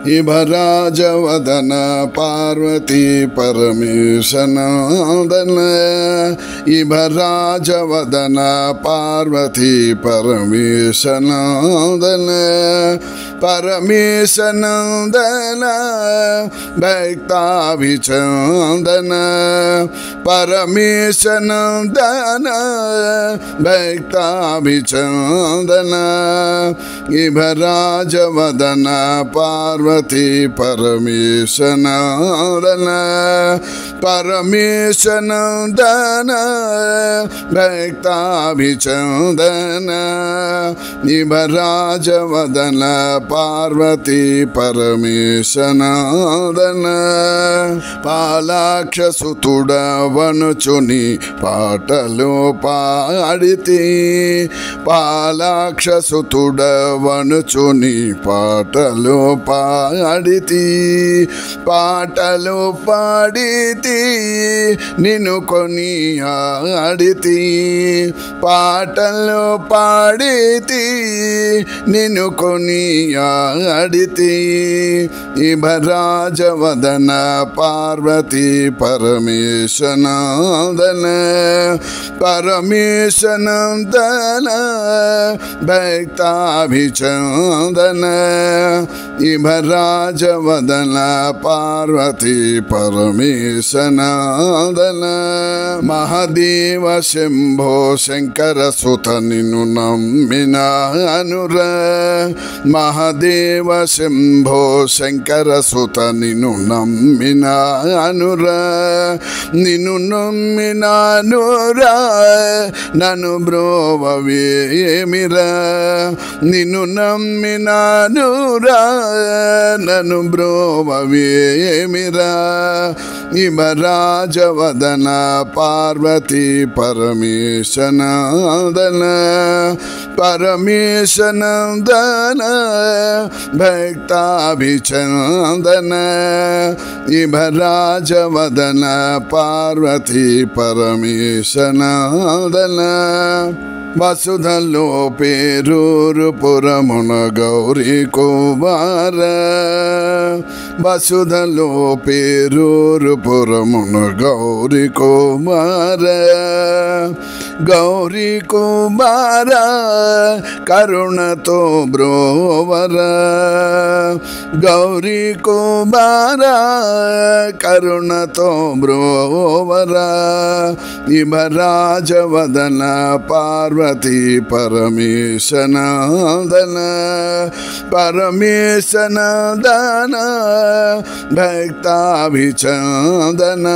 इभराजवदन पार्वती परमेशनंदन इभराजवदन पार्वती परमेशनंदन परमेशनंदन भक्ताभिचंदन परमेशनंदन भक्ताभिचंदन इभराजवदन पार्वती परमेशनंदन परमेशनंदन भक्ताभिचंदन इभराजवदन पार्वती परमेशनंदन पालाक्षसुतुडवनुचुनि पाटलो पाडिति पालाक्षसुतुडवनुचुनि पाटलो पाडिति पाटलो पाडिति निन्नु कोनियाडिति पाटलो पाडिति निन्नु कोनियाडिति इभराजवदन पार्वती परमेशनंदन परमेशनंदन भक्ताभिचंदन इभराजवदन पार्वती परमेशनंदन महादेव शंभो शंकर सुत निन्नु नम्मिनानुर महादेव शंभो शंकर सुत निन्नु नम्मिनानुर निन्नु नम्मिनानुर ननु ब्रोववेमिर निन्नु नम्मिनानुर ननु ब्रोववेमिर इभराजवदन पार्वती परमेशनंदन परमेशनंदन भक्ताभिचंदन इभराजवदन पार्वती परमेशनंदन वसुधलो पेरूरुपुरमुन गौरी कुमार वसुधलो पेरूरुपुरमुन गौरी कुमार गौरी कुमार करुणतो ब्रोवर गौरी कुमार करुणतो ब्रोवर इभराजवदन पार्वती परमेशनंदन परमेशनंदन भक्ताभिचंदन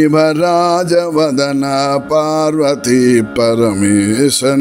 इभराजवदन पार्वती परमेशनंदन।